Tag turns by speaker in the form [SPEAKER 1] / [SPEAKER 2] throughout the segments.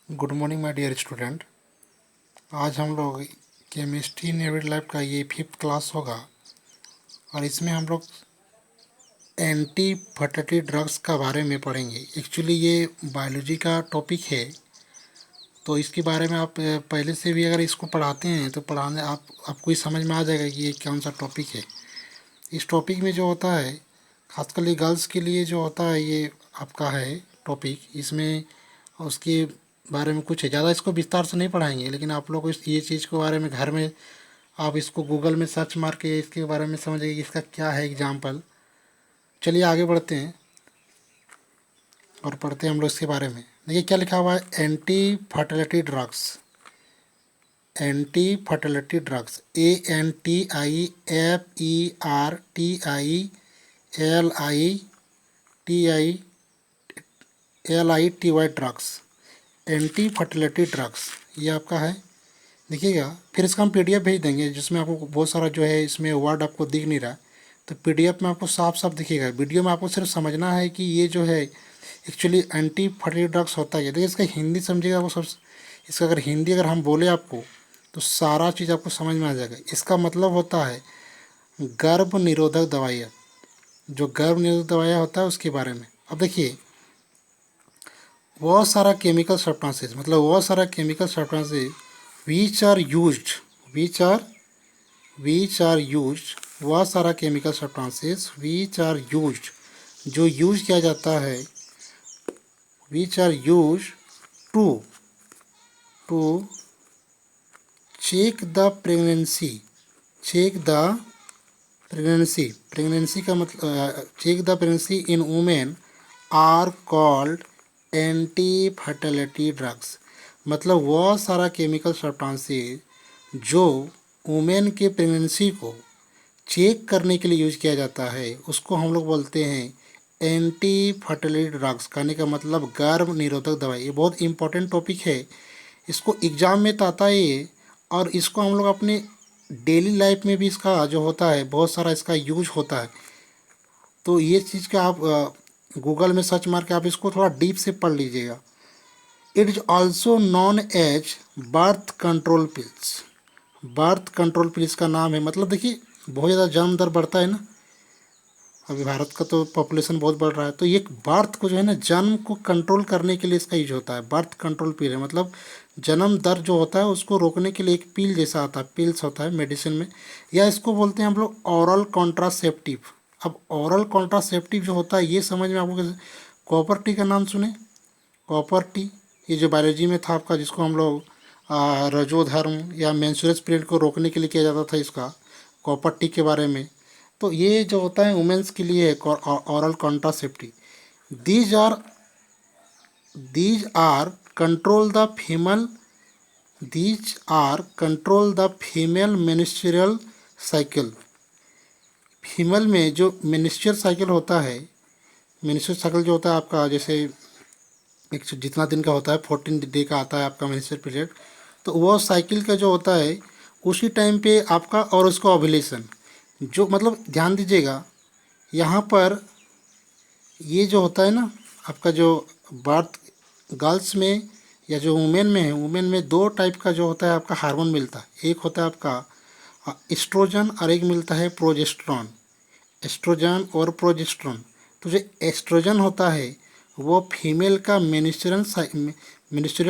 [SPEAKER 1] Good morning my dear student. आज हम लोग केमिस्ट्री इन एवरीडे लाइफ का ये 5th क्लास होगा और इसमें हम लोग एंटी फर्टिलिटी ड्रग्स का बारे में पढ़ेंगे। एक्चुअली ये बायोलॉजी का टॉपिक है, तो इसके बारे में आप पहले से भी अगर इसको पढ़ाते हैं तो पढ़ाने आपको ही समझ में आ जाएगा कि ये कौन सा टॉपिक है। इस टॉपिक में जो होता है खासकर ये गर्ल्स के लिए जो होता है ये आपका है टॉपिक। इसमें उसके बारे में कुछ है, ज़्यादा इसको विस्तार से नहीं पढ़ाएंगे, लेकिन आप लोग इस ये चीज़ के बारे में घर में आप इसको गूगल में सर्च मार के इसके बारे में समझिए कि इसका क्या है एग्जाम्पल। चलिए आगे बढ़ते हैं और पढ़ते हैं हम लोग इसके बारे में। देखिए क्या लिखा हुआ है, anti fertility drugs. Anti fertility drugs ANTIFERTILITY drugs, anti fertility drugs ये आपका है। देखिएगा, फिर इसका हम पीडीएफ भेज देंगे जिसमें आपको बहुत सारा जो है इसमें वर्ड आपको दिख नहीं रहा, तो पीडीएफ में आपको साफ साफ दिखेगा। वीडियो में आपको सिर्फ समझना है कि ये जो है एक्चुअली एंटी फर्टिलिटी ड्रग्स होता है। देखिए इसका हिंदी समझिएगा वो सब, इसका अगर हिंदी अगर हम बोले आपको तो सारा चीज़ आपको समझ में आ जाएगा। इसका मतलब होता है गर्भ निरोधक दवाइयाँ, जो गर्भ निरोधक दवाइयाँ होता है उसके बारे में। अब देखिए बहुत सारा केमिकल सब्सटेंसेस, मतलब बहुत सारा chemical substances which are used बहुत सारा chemical substances which are used जो यूज किया जाता है, which are used to check the pregnancy का मतलब check the pregnancy in women are called anti fertility drugs. मतलब वह सारा केमिकल सब्सटेंसेस जो वुमेन के प्रेगनेंसी को चेक करने के लिए यूज किया जाता है उसको हम लोग बोलते हैं एंटी फर्टिलिटी ड्रग्स। कहने का मतलब गर्भ निरोधक दवाई। ये बहुत इंपॉर्टेंट टॉपिक है, इसको एग्ज़ाम में तो आता है ये, और इसको हम लोग अपने डेली लाइफ में भी इसका जो होता है बहुत सारा इसका यूज होता है। तो ये चीज़ का आप गूगल में सर्च मार के आप इसको थोड़ा डीप से पढ़ लीजिएगा। It is also known as birth control pills. Birth control pills का नाम है, मतलब देखिए बहुत ज़्यादा जन्म दर बढ़ता है ना, अभी भारत का तो पॉपुलेशन बहुत बढ़ रहा है, तो ये बर्थ को जो है ना जन्म को कंट्रोल करने के लिए इसका यूज होता है। बर्थ कंट्रोल पिल है, मतलब जन्म दर जो होता है उसको रोकने के लिए एक पिल जैसा आता है, पिल्स होता है मेडिसिन में, या इसको बोलते हैं हम लोग ऑरल कॉन्ट्रासेप्टिव। अब ऑरल कॉन्ट्रासेप्टिव जो होता है ये समझ में आपको कैसे, कॉपर टी का नाम सुने, कॉपर टी, ये जो बायोलॉजी में था आपका, जिसको हम लोग रजोधर्म या मेंस्ट्रुअल पीरियड को रोकने के लिए किया जाता था, इसका कॉपर टी के बारे में। तो ये जो होता है वुमेन्स के लिए है oral contraceptive. These are control the female menstrual cycle. Female में जो मेंस्ट्रुअल साइकिल होता है, मेंस्ट्रुअल साइकिल जो होता है आपका, जैसे एक जितना दिन का होता है 14 डे का आता है आपका मेंस्ट्रुअल पीरियड, तो वह साइकिल का जो होता है उसी टाइम पे आपका, और उसका ओव्यूलेशन जो, मतलब ध्यान दीजिएगा यहाँ पर ये जो होता है ना आपका, जो बर्थ गर्ल्स में या जो वुमेन में है, वुमेन में दो टाइप का जो होता है आपका हार्मोन मिलता है। एक होता है आपका एस्ट्रोजन और एक मिलता है प्रोजेस्टेरॉन। एस्ट्रोजन और प्रोजेस्टेरॉन, तो जो एस्ट्रोजन होता है वो फीमेल का मेंस्ट्रुअल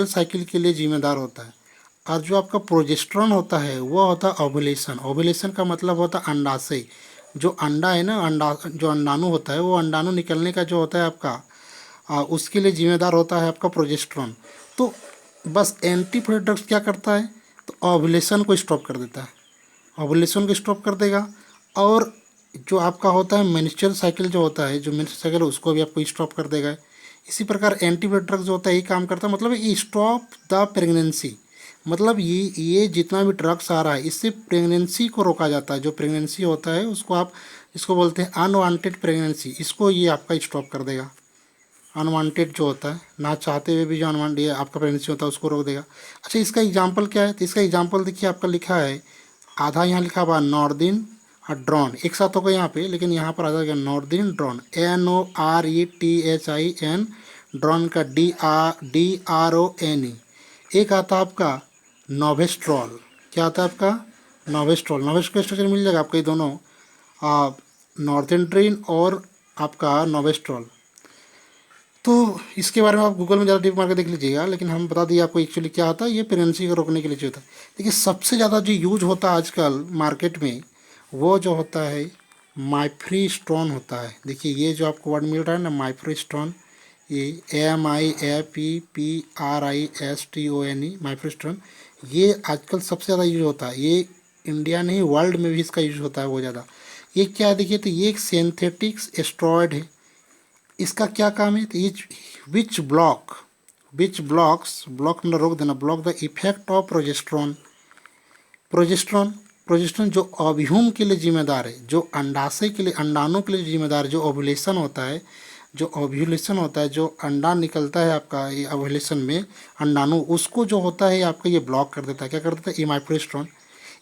[SPEAKER 1] साइकिल के लिए जिम्मेदार होता है, और जो आपका प्रोजेस्टेरॉन होता है वो होता है ओव्यूलेशन। ओव्यूलेशन का मतलब होता है अंडाशय, जो अंडा है ना, जो अंडाणु होता है, वो अंडाणु निकलने का जो होता है आपका उसके लिए जिम्मेदार होता है आपका प्रोजेस्टेरॉन। तो बस एंटी फर्टिलिटी ड्रग्स क्या करता है, तो ओव्यूलेशन को स्टॉप कर देता है, ओव्यूलेशन को स्टॉप कर देगा, और जो आपका होता है मेंस्ट्रुअल साइकिल जो होता है, जो मेंस्ट्रुअल साइकिल उसको भी आपको स्टॉप कर देगा। इसी प्रकार एंटी फर्टिलिटी ड्रग्स जो होता है यही काम करता है, मतलब ये स्टॉप द प्रेगनेंसी। मतलब ये जितना भी ड्रग्स आ रहा है इससे प्रेगनेंसी को रोका जाता है। जो प्रेगनेंसी होता है उसको आप, इसको बोलते हैं अनवांटेड प्रेगनेंसी, इसको ये आपका स्टॉप कर देगा। अनवांटेड जो होता है, ना चाहते हुए भी जो अनवांटेड आपका प्रेगनेंसी होता है उसको रोक देगा। अच्छा, इसका एग्जाम्पल क्या है, तो इसका एग्जाम्पल देखिए आपका लिखा है, आधा यहाँ लिखा हुआ नॉर्दिन और ड्रॉन, एक साथ होगा यहाँ पे, लेकिन यहाँ पर आ जाएगा नॉर्दिन ड्रॉन, NORETHIN, ड्रॉन का DRONE, एक आता है आपका नोवेस्ट्रॉल। क्या आता है आपका? नोवेस्ट्रॉल। नोवेस्ट्रॉल स्ट्रक्चर मिल जाएगा आपको ये दोनों, नॉर्थेंड्रिन और आपका नोवेस्ट्रॉल। तो इसके बारे में आप गूगल में ज़्यादा डीप मार के देख लीजिएगा, लेकिन हम बता दिए आपको एक्चुअली क्या होता है। ये प्रेगनेंसी को रोकने के लिए जो होता है, देखिए सबसे ज़्यादा जो यूज होता है आजकल मार्केट में वो जो होता है माइफ्रीस्टोन होता है। देखिए ये जो आपको वर्ड मिल रहा है ना माइफ्रीस्टोन, ये MIFPRISTONE माइफ्रीस्टोन, ये आजकल सबसे ज़्यादा यूज होता है। ये इंडिया नहीं वर्ल्ड में भी इसका यूज होता है बहुत ज़्यादा। ये क्या है देखिए, तो ये एक सिंथेटिक एस्ट्रॉयड है। इसका क्या काम है, तो ये ब्लॉक में रोक देना, block the effect of progesterone. Progesterone जो ओव्यूम के लिए जिम्मेदार है, जो अंडाशय के लिए, अंडाणु के लिए जिम्मेदार है, जो ओव्यूलेशन होता है, जो अंडा निकलता है आपका ये ओव्यूलेशन में अंडाणु, उसको जो होता है आपका ये ब्लॉक कर देता है। क्या कर देता है? ये माइफ्रेस्ट्रॉन।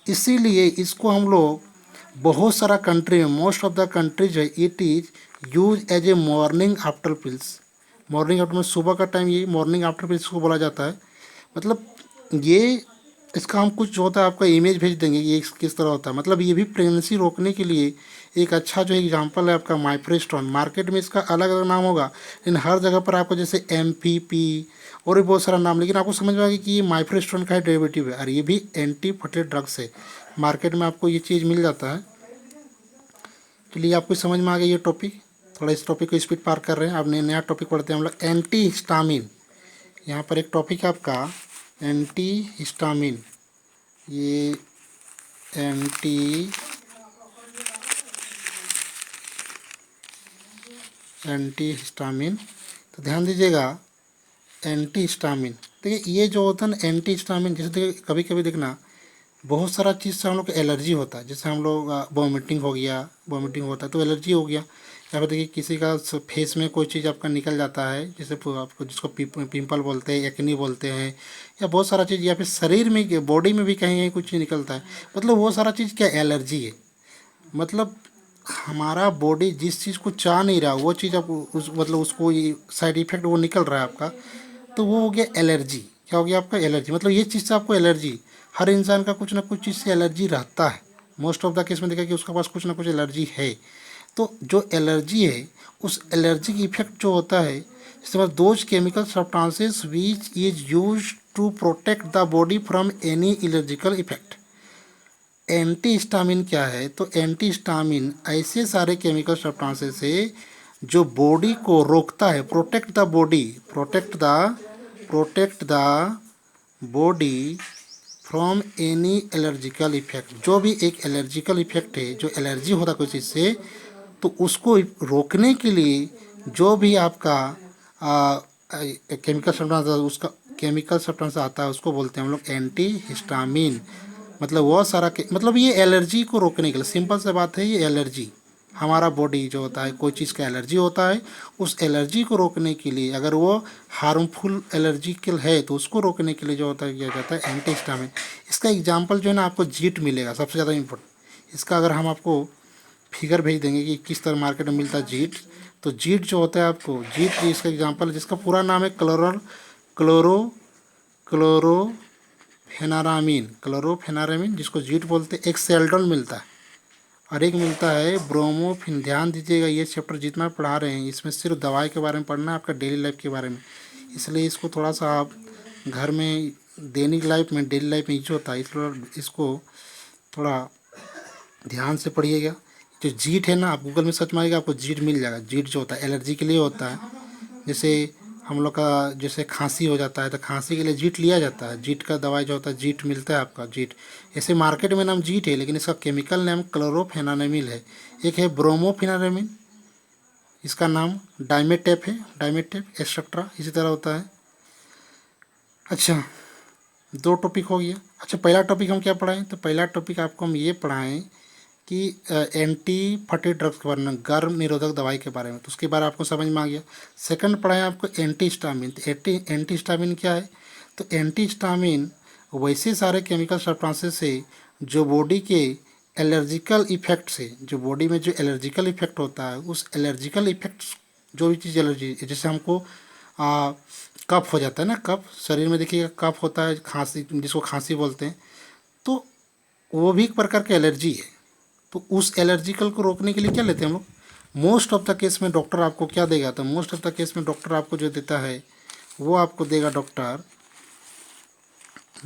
[SPEAKER 1] इसीलिए इसको हम लोग बहुत सारा कंट्री में, मोस्ट ऑफ द कंट्रीज है, it is use as a morning after pills. Morning after में सुबह का टाइम, ये मॉर्निंग आफ्टर पिल्स को बोला जाता है। मतलब ये इसका हम कुछ जो होता है आपका इमेज भेज देंगे ये किस तरह होता है। मतलब ये भी प्रेगनेंसी रोकने के लिए एक अच्छा जो एग्जांपल है आपका माइफ्रेस्ट्रॉन। मार्केट में इसका अलग अलग नाम होगा, लेकिन हर जगह पर आपको जैसे MPP और भी बहुत सारा नाम, लेकिन आपको समझ में आएगा कि ये माइफ्रेस्ट्रॉन का ही डेरिवेटिव है और ये भी एंटी फटे ड्रग्स है। मार्केट में आपको ये चीज़ मिल जाता है। चलिए आपको समझ में आ गया ये टॉपिक। थोड़ा इस टॉपिक को स्पीड पार कर रहे हैं। अब नया टॉपिक पढ़ते हैं हम लोग, एंटी हिस्टामिन। यहाँ पर एक टॉपिक है आपका एंटी हिस्टामिन। ये एंटी हिस्टामिन, तो ध्यान दीजिएगा एंटी हिस्टामिन। देखिए ये जो होता है ना एंटी हिस्टामिन, जैसे देखिए कभी कभी देखना बहुत सारा चीज़ से हम लोग को एलर्जी होता है। जैसे हम लोग वॉमिटिंग हो गया, वॉमिटिंग होता है तो एलर्जी हो गया। या फिर देखिए किसी का फेस में कोई चीज़ आपका निकल जाता है, जैसे आपको जिसको पिंपल बोलते हैं, एक्नी बोलते हैं, या बहुत सारा चीज़, या फिर शरीर में बॉडी में भी कहीं कहीं कुछ निकलता है। मतलब वो सारा चीज़ क्या एलर्जी है। मतलब हमारा बॉडी जिस चीज़ को चाह नहीं रहा वो चीज़ आपको मतलब उसको साइड इफेक्ट वो निकल रहा है आपका, तो वो हो गया एलर्जी। क्या हो गया आपका? एलर्जी। मतलब ये चीज़ से आपको एलर्जी, हर इंसान का कुछ ना कुछ चीज़ से एलर्जी रहता है। मोस्ट ऑफ द केस में देखा कि उसके पास कुछ ना कुछ एलर्जी है। तो जो एलर्जी है उस एलर्जी की इफेक्ट जो होता है, इसके बाद those chemical substances which is use to protect the body from any allergical effect. Antihistamine क्या है, तो एंटी हिस्टामिन ऐसे सारे केमिकल सब्सटेंसेस है जो बॉडी को रोकता है, protect the body, protect the body from any allergical effect. जो भी एक एलर्जिकल इफेक्ट है, जो एलर्जी होता है कोई चीज़ से, तो उसको रोकने के लिए जो भी आपका केमिकल सब्सटेंस, उसका केमिकल सब्सटेंस आता है उसको बोलते हैं हम लोग एंटी हिस्टामिन। मतलब वो सारा मतलब ये एलर्जी को रोकने के लिए, सिंपल सा बात है, ये एलर्जी हमारा बॉडी जो होता है, कोई चीज़ का एलर्जी होता है, उस एलर्जी को रोकने के लिए, अगर वो हार्मफुल एलर्जिकल है तो उसको रोकने के लिए जो होता है किया जाता है एंटी हिस्टामिन। इसका एग्जांपल जो है ना आपको जीट मिलेगा सबसे ज़्यादा इम्पोर्टेंट। इसका अगर हम आपको फिगर भेज देंगे कि किस तरह मार्केट में मिलता है जीट, तो जीट जो होता है आपको, जीट इसका एग्जांपल है, जिसका पूरा नाम है क्लोरोफेनारामीन, जिसको जीट बोलते हैं। एक सेल्डोन मिलता है और एक मिलता है ब्रोमोफिन। ध्यान दीजिएगा ये चैप्टर जितना पढ़ा रहे हैं इसमें सिर्फ दवाई के बारे में पढ़ना है, आपका डेली लाइफ के बारे में, इसलिए इसको थोड़ा सा आप घर में दैनिक लाइफ में, डेली लाइफ में यूज होता है, इसलिए इसको थोड़ा ध्यान से पढ़िएगा। जो जीट है ना, आप गूगल में सर्च मारिएगा आपको जीट मिल जाएगा। जीट जो होता है एलर्जी के लिए होता है। जैसे हम लोग का जैसे खांसी हो जाता है तो खांसी के लिए जीट लिया जाता है, जीट का दवाई जो होता है जीट मिलता है आपका जीट। ऐसे मार्केट में नाम जीट है लेकिन इसका केमिकल नाम क्लोरोफेनानामिल है। एक है ब्रोमोफेनारामिन, इसका नाम डाइमेटेप है, डाइमेटेप एक्सेट्रा इसी तरह होता है। अच्छा, दो टॉपिक हो गया। अच्छा, पहला टॉपिक हम क्या पढ़ाएं, तो पहला टॉपिक आपको हम ये पढ़ाएं कि एंटी फटी ड्रग्स के बारे में, गर्भ निरोधक दवाई के बारे में, तो उसके बारे में आपको समझ में आ गया। सेकंड पढ़ाएं आपको एंटी हिस्टामिन। तो एंटी हिस्टामिन क्या है, तो एंटी हिस्टामिन वैसे सारे केमिकल सब्सटेंसेस है जो बॉडी के एलर्जिकल इफेक्ट से, जो बॉडी में जो एलर्जिकल इफेक्ट होता है उस एलर्जिकल इफेक्ट, जो भी चीज़ एलर्जी, जैसे हमको कफ हो जाता है ना, कफ शरीर में देखिएगा कफ होता है, खांसी जिसको खांसी बोलते हैं, तो वो भी एक प्रकार की एलर्जी है। तो उस एलर्जिकल को रोकने के लिए क्या लेते हैं हम लोग? मोस्ट ऑफ द केस में डॉक्टर आपको क्या देगा? तो मोस्ट ऑफ द केस में डॉक्टर आपको जो देता है वो आपको देगा doctor,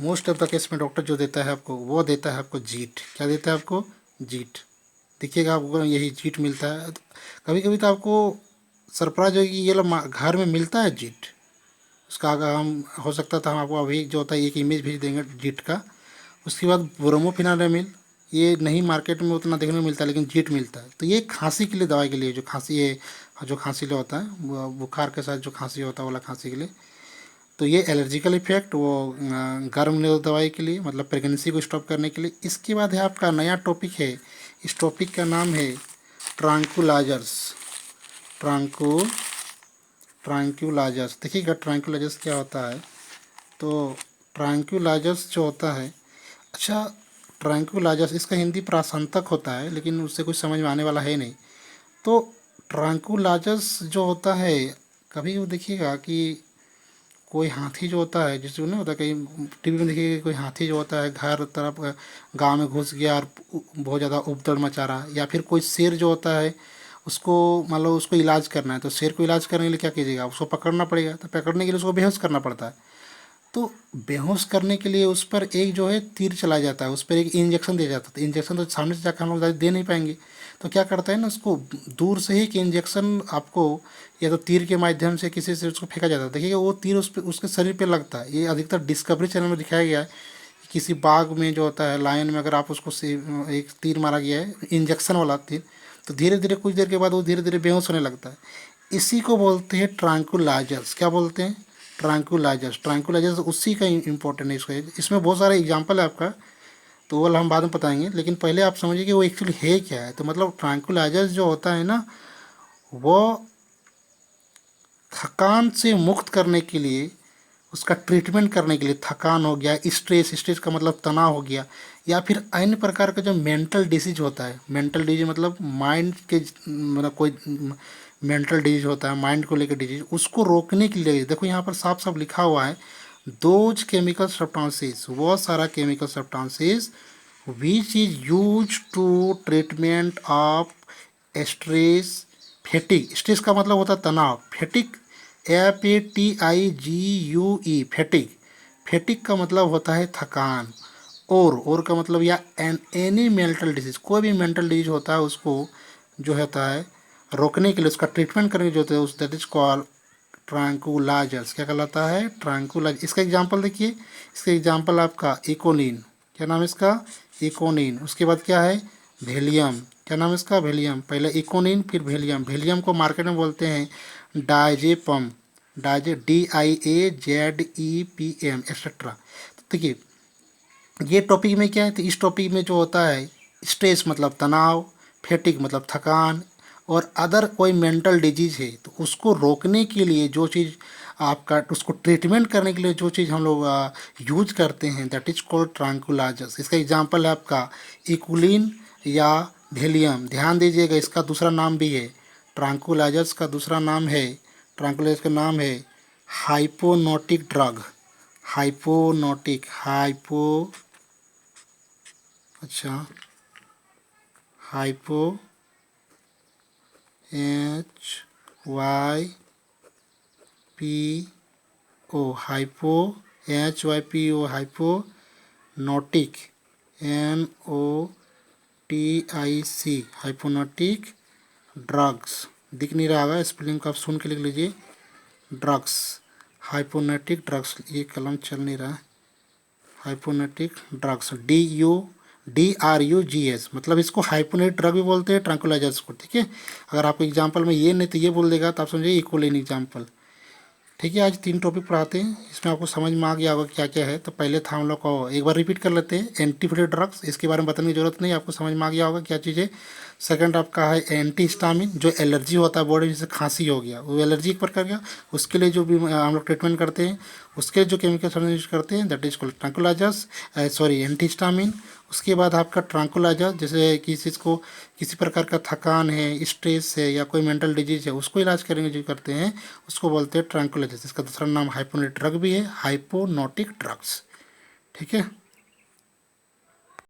[SPEAKER 1] most of the case में डॉक्टर जो देता है आपको वो देता है आपको जीट। क्या देता है आपको? जीट। देखिएगा आपको यही जीट मिलता है। कभी कभी तो आपको सरप्राइज होगी, ये लोग घर में मिलता है जीट। उसका अगर हम हो सकता था हम आपको अभी जो होता है एक इमेज भेज देंगे जीट का। उसके बाद ब्रोमोफेनाडामिल, ये नहीं मार्केट में उतना देखने को मिलता है, लेकिन जीट मिलता है। तो ये खांसी के लिए, दवाई के लिए, जो खांसी है, जो खांसी लिए होता है बुखार के साथ जो खांसी होता है वाला खांसी के लिए। तो ये एलर्जिकल इफेक्ट, वो गर्म निरोधक दवाई के लिए, मतलब प्रेगनेंसी को स्टॉप करने के लिए। इसके बाद है आपका नया टॉपिक है, इस टॉपिक का नाम है ट्रैंक्विलाइजर्स। ट्रैंक्विलाइजर्स देखिएगा, ट्रैंक्विलाइजर्स क्या होता है? तो ट्रैंक्विलाइजर्स जो होता है, अच्छा, ट्रैंक्विलाइजर्स इसका हिंदी प्रासंतक होता है, लेकिन उससे कुछ समझ में आने वाला है नहीं। तो ट्रैंक्विलाइजर्स जो होता है, कभी वो देखिएगा कि कोई हाथी जो होता है, जिसको नहीं होता, कहीं टीवी में देखिए कोई हाथी जो होता है घर तरफ गांव में घुस गया और बहुत ज़्यादा उपद्रव मचा रहा, या फिर कोई शेर जो होता है उसको, मान लो उसको इलाज करना है, तो शेर को इलाज करने के लिए क्या कीजिएगा? उसको पकड़ना पड़ेगा, तो पकड़ने के लिए उसको बेहोश करना पड़ता है। तो बेहोश करने के लिए उस पर एक जो है तीर चलाया जाता है, उस पर एक इंजेक्शन दिया जाता है। तो इंजेक्शन तो सामने से जाकर हम लोग दे नहीं पाएंगे, तो क्या करता है ना, उसको दूर से ही एक इंजेक्शन आपको या तो तीर के माध्यम से किसी से उसको फेंका जाता है। देखिएगा वो तीर उस पर, उसके शरीर पे लगता है। ये अधिकतर डिस्कवरी चैनल में दिखाया गया है कि किसी बाघ में जो होता है, लायन में, अगर आप उसको से एक तीर मारा गया है इंजेक्शन वाला तीर, तो धीरे धीरे कुछ देर के बाद वो धीरे धीरे बेहोश होने लगता है। इसी को बोलते हैं ट्रैंक्विलाइजर्स। क्या बोलते हैं? ट्रैंक्विलाइजर्स उसी का इम्पोर्टेंट है। इसमें बहुत सारे एग्जाम्पल है आपका, तो वो हम बाद में बताएंगे, लेकिन पहले आप समझिए कि वो एक्चुअली है क्या है। तो मतलब ट्रैंक्विलाइजर्स जो होता है ना, वो थकान से मुक्त करने के लिए, उसका ट्रीटमेंट करने के लिए, थकान हो गया, स्ट्रेस का मतलब तनाव हो गया, या फिर अन्य प्रकार का जो मेंटल डिसीज होता है, मेंटल डिजीज मतलब माइंड के, मतलब कोई मेंटल डिजीज होता है, माइंड को लेकर डिजीज, उसको रोकने के लिए देखो यहाँ पर साफ साफ लिखा हुआ है, दोज केमिकल सब्सटेंसेस, वो सारा chemical substances which is use to treatment of stress, fatigue, stress का मतलब होता है तनाव, फेटिक, FATIGUE, फेटिक, फेटिक का मतलब होता है थकान, और का मतलब या एनी मेंटल डिजीज, कोई भी मेंटल डिजीज होता है उसको जो होता है रोकने के लिए, उसका ट्रीटमेंट करने के लिए जो होता है उस, दैट इज कॉल्ड ट्रैंक्विलाइजर्स। क्या कहलाता है? ट्रैंक्विलाइजर। इसका एग्जांपल देखिए, इसका एग्जांपल आपका इकोनिन। क्या नाम है इसका? इकोनिन। उसके बाद क्या है? वेलियम। क्या नाम है इसका? वेलियम। पहले इकोनिन फिर वेलियम। वेलियम को मार्केट में बोलते हैं डायजेपम, DIAZEPM एक्सेट्रा। देखिए ये टॉपिक में क्या है, तो इस टॉपिक में जो होता है स्ट्रेस मतलब तनाव, फेटिक मतलब थकान, और अदर कोई मेंटल डिजीज है तो उसको रोकने के लिए जो चीज़ आपका, उसको ट्रीटमेंट करने के लिए जो चीज़ हम लोग यूज करते हैं, दैट इज कॉल्ड ट्रैंक्विलाइजर्स। इसका एग्जांपल है आपका इकुलिन या वेलियम। ध्यान दीजिएगा, इसका दूसरा नाम भी है, ट्रैंक्विलाइजर्स का दूसरा नाम है, ट्रैंक्विलाइजर्स का नाम है हाइपोनोटिक ड्रग। हाइपोनोटिक, अच्छा, हाइपो HYPO, हाइपोनोटिक, NOTIC, हाइपोनोटिक ड्रग्स। दिख नहीं रहा होगा, स्पेलिंग को आप सुन के लिख लीजिए, ड्रग्स, हाइपोनोटिक ड्रग्स, ये कलम चल नहीं रहा है, हाइपोनेटिक ड्रग्स, DRUGS, मतलब इसको हाइपोनेटिक ड्रग भी बोलते हैं, ट्रैंक्विलाइजर्स को। ठीक है, अगर आपको एग्जांपल में ये नहीं तो ये बोल देगा तो आप समझिए इक्वलिन एग्जांपल। ठीक है, आज 3 टॉपिक पढ़ाते हैं, इसमें आपको समझ में आ गया होगा क्या क्या है। तो पहले था हम लोग को, एक बार रिपीट कर लेते हैं, एंटीफिडेड ड्रग्स, इसके बारे में बताने की जरूरत नहीं, आपको समझ में आ गया होगा क्या चीज़ है। सेकंड आपका है एंटी हिस्टामिन, जो एलर्जी होता है बॉडी में, जैसे खांसी हो गया, वो एलर्जी एक प्रकार का, उसके लिए जो भी हम लोग ट्रीटमेंट करते हैं, उसके जो केमिकल यूज करते हैं that is called tranquillisers, sorry anti histamine. उसके बाद आपका ट्रैंकुलाइजर, जैसे किसी चीज़ को, किसी प्रकार का थकान है, स्ट्रेस है या कोई मेंटल डिजीज है, उसको इलाज करने जो करते हैं उसको बोलते हैं ट्रैंकुलाइजर्स। इसका दूसरा नाम हाइपोनोटिक ड्रग भी है, हाइपोनोटिक ड्रग्स। ठीक है।